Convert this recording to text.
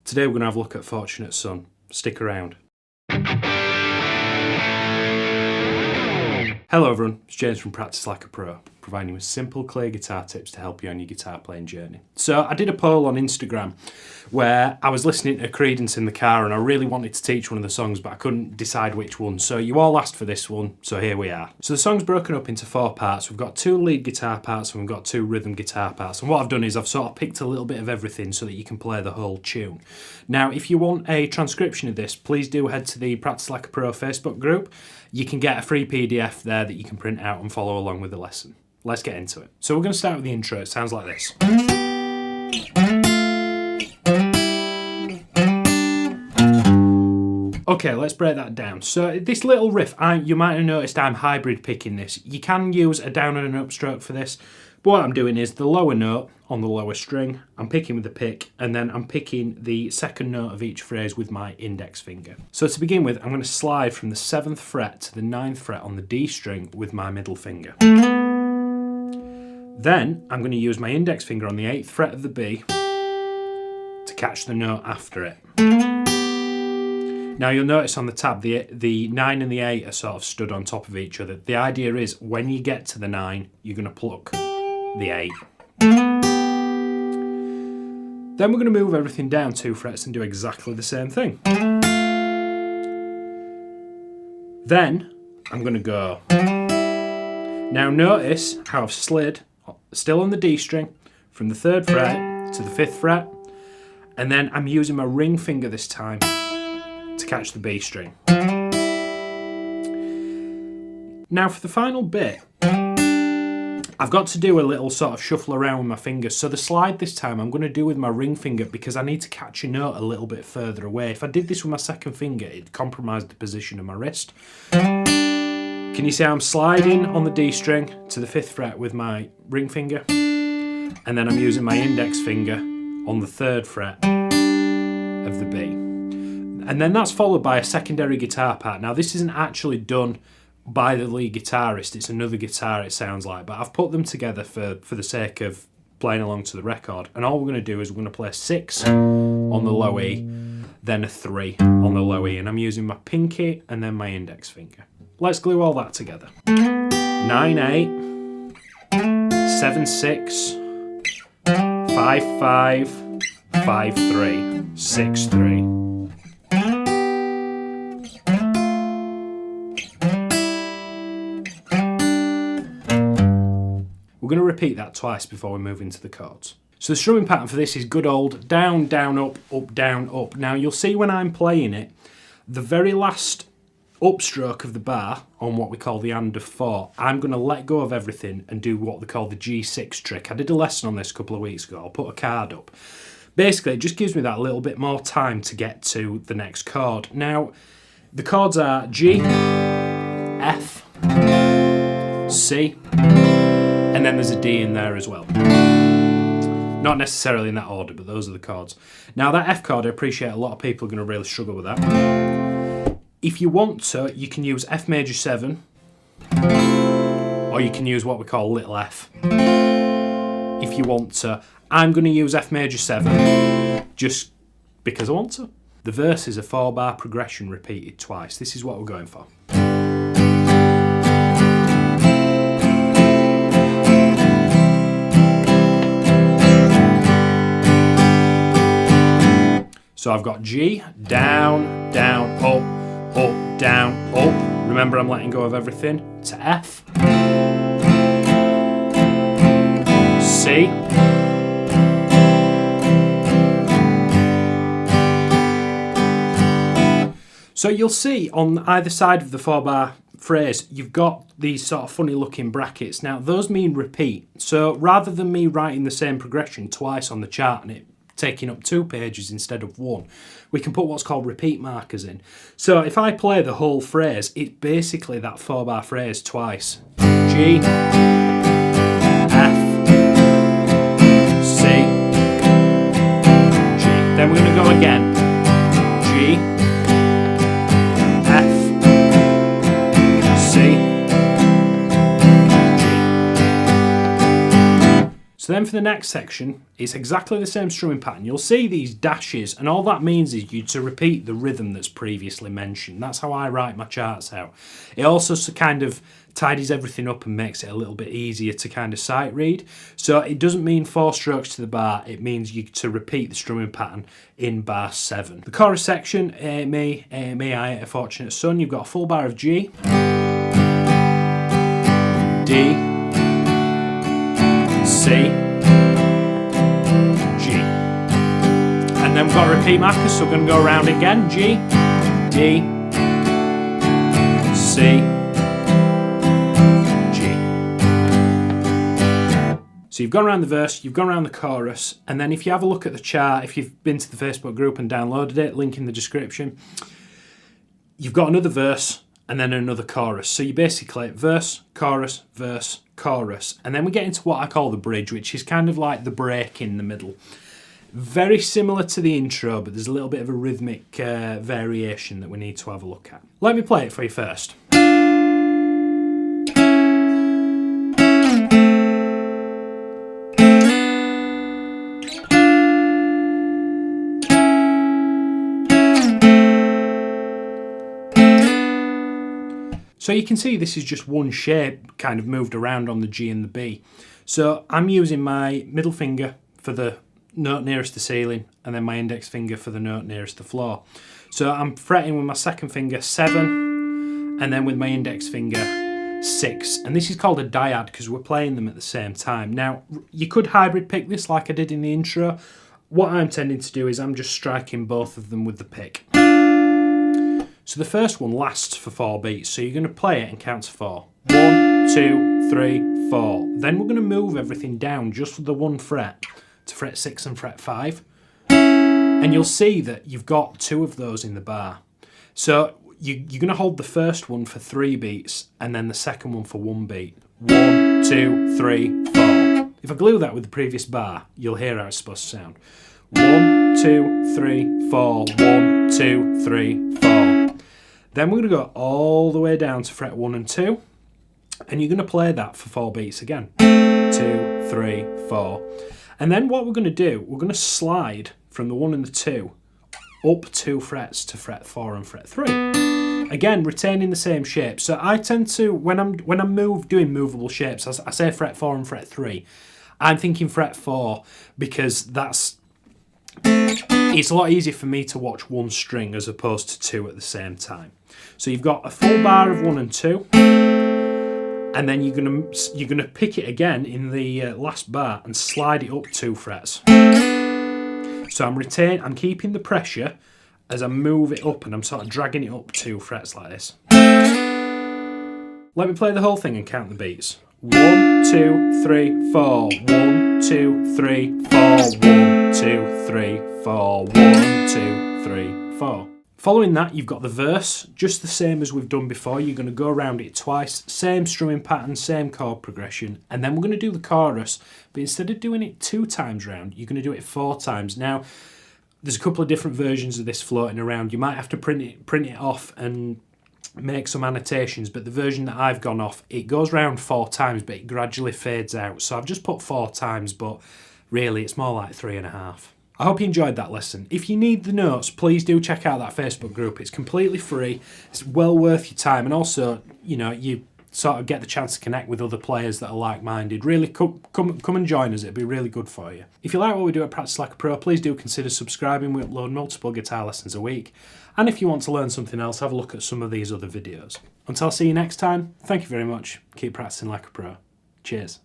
Today we're going to have a look at Fortunate Son. Stick around. Hello everyone, it's James from Practice Like a Pro, providing you with simple, clear guitar tips to help you on your guitar playing journey. So I did a poll on Instagram where I was listening to Creedence in the car and I really wanted to teach one of the songs, but I couldn't decide which one. So you all asked for this one, so here we are. So the song's broken up into 4 parts. We've got 2 lead guitar parts and we've got 2 rhythm guitar parts. And what I've done is I've sort of picked a little bit of everything so that you can play the whole tune. Now, if you want a transcription of this, please do head to the Practice Like a Pro Facebook group. You can get a free PDF there that you can print out and follow along with the lesson. Let's get into it. So we're going to start with the intro. It sounds like this. Okay, let's break that down. So this little riff, you might have noticed I'm hybrid picking this. You can use a down and an up stroke for this, but what I'm doing is the lower note on the lower string, I'm picking with the pick, and then I'm picking the second note of each phrase with my index finger. So to begin with, I'm going to slide from the 7th fret to the 9th fret on the D string with my middle finger. Then I'm going to use my index finger on the 8th fret of the B to catch the note after it. Now you'll notice on the tab the 9 and the 8 are sort of stood on top of each other. The idea is when you get to the 9, you're going to pluck the 8. Then we're going to move everything down 2 frets and do exactly the same thing. Then I'm going to go. Now notice how I've slid, still on the D string, from the 3rd fret to the 5th fret, and then I'm using my ring finger this time to catch the B string. Now for the final bit, I've got to do a little sort of shuffle around with my fingers. So the slide this time I'm going to do with my ring finger because I need to catch a note a little bit further away. If I did this with my 2nd finger, it'd compromise the position of my wrist. Can you see I'm sliding on the D string to the 5th fret with my ring finger? And then I'm using my index finger on the 3rd fret of the B. And then that's followed by a secondary guitar part. Now this isn't actually done by the lead guitarist, it's another guitar it sounds like, but I've put them together for the sake of playing along to the record. And all we're going to do is we're going to play a 6 on the low E, then a 3 on the low E, and I'm using my pinky and then my index finger. Let's glue all that together. 9-8, 7-6, 5-5, 5-3, 6-3. We're going to repeat that twice before we move into the chords. So the strumming pattern for this is good old down, down, up, down, up. Now you'll see when I'm playing it, the very last upstroke of the bar on what we call the and of 4, I'm going to let go of everything and do what we call the G6 trick. I did a lesson on this a couple of weeks ago. I'll put a card up. Basically, it just gives me that little bit more time to get to the next chord. Now, the chords are G, F, C, and then there's a D in there as well. Not necessarily in that order, but those are the chords. Now that F chord, I appreciate a lot of people are going to really struggle with that. If you want to, you can use F major 7, or you can use what we call little f. If you want to. I'm going to use F major 7, just because I want to. The verse is a 4-bar progression repeated twice. This is what we're going for. So I've got G, down, down, up, down, up. Remember I'm letting go of everything. To F. C. So you'll see on either side of the 4-bar phrase, you've got these sort of funny looking brackets. Now those mean repeat. So rather than me writing the same progression twice on the chart and it taking up 2 pages instead of 1, we can put what's called repeat markers in. So if I play the whole phrase, it's basically that 4-bar phrase twice. G, F, C, G. Then we're going to go again. G, F, C, G. So then for the next section, it's exactly the same strumming pattern. You'll see these dashes, and all that means is you to repeat the rhythm that's previously mentioned. That's how I write my charts out. It also kind of tidies everything up and makes it a little bit easier to kind of sight read. So it doesn't mean 4 strokes to the bar, it means you to repeat the strumming pattern in bar 7. The chorus section, me, I, a fortunate son, you've got a full bar of G, D, C, G. And then we've got repeat markers, so we're going to go around again. G, D, C, G. So you've gone around the verse, you've gone around the chorus, and then if you have a look at the chart, if you've been to the Facebook group and downloaded it, link in the description, you've got another verse and then another chorus. So you basically verse, chorus, and then we get into what I call the bridge, which is kind of like the break in the middle. Very similar to the intro, but there's a little bit of a rhythmic variation that we need to have a look at. Let me play it for you first. So you can see this is just one shape kind of moved around on the G and the B. So I'm using my middle finger for the note nearest the ceiling and then my index finger for the note nearest the floor. So I'm fretting with my second finger 7 and then with my index finger 6. And this is called a dyad because we're playing them at the same time. Now you could hybrid pick this like I did in the intro. What I'm tending to do is I'm just striking both of them with the pick. So the first one lasts for 4 beats, so you're going to play it and count to 4. 1, 2, 3, 4. Then we're going to move everything down just for the 1 fret to fret 6 and fret 5. And you'll see that you've got 2 of those in the bar. So you're going to hold the first one for 3 beats and then the second one for 1 beat. 1, 2, 3, 4. If I glue that with the previous bar, you'll hear how it's supposed to sound. 1, 2, 3, 4. 1, 2, 3, 4. Then we're going to go all the way down to fret 1 and 2, and you're going to play that for 4 beats again. 2, 3, 4. And then what we're going to do, we're going to slide from the 1 and the 2 up 2 frets to fret 4 and fret 3. Again, retaining the same shape. So I tend to, when I'm doing movable shapes, I say fret 4 and fret 3. I'm thinking fret 4 because it's a lot easier for me to watch 1 string as opposed to 2 at the same time. So you've got a full bar of 1 and 2, and then you're gonna pick it again in the last bar and slide it up 2 frets. So I'm keeping the pressure as I move it up, and I'm sort of dragging it up 2 frets like this. Let me play the whole thing and count the beats. 1, 2, 3, 4. 1, 2, 3, 4. 1, 2, 3, 4. 1, 2, 3, 4. Following that, you've got the verse, just the same as we've done before. You're going to go around it twice, same strumming pattern, same chord progression, and then we're going to do the chorus, but instead of doing it 2 times round, you're going to do it 4 times. Now, there's a couple of different versions of this floating around. You might have to print it off and make some annotations, but the version that I've gone off, it goes round 4 times, but it gradually fades out. So I've just put 4 times, but really it's more like 3.5. I hope you enjoyed that lesson. If you need the notes, please do check out that Facebook group. It's completely free. It's well worth your time, and also, you sort of get the chance to connect with other players that are like-minded. Really, come and join us. It'd be really good for you. If you like what we do at Practice Like a Pro, please do consider subscribing. We upload multiple guitar lessons a week. And if you want to learn something else, have a look at some of these other videos. Until I see you next time, thank you very much. Keep practicing like a pro. Cheers.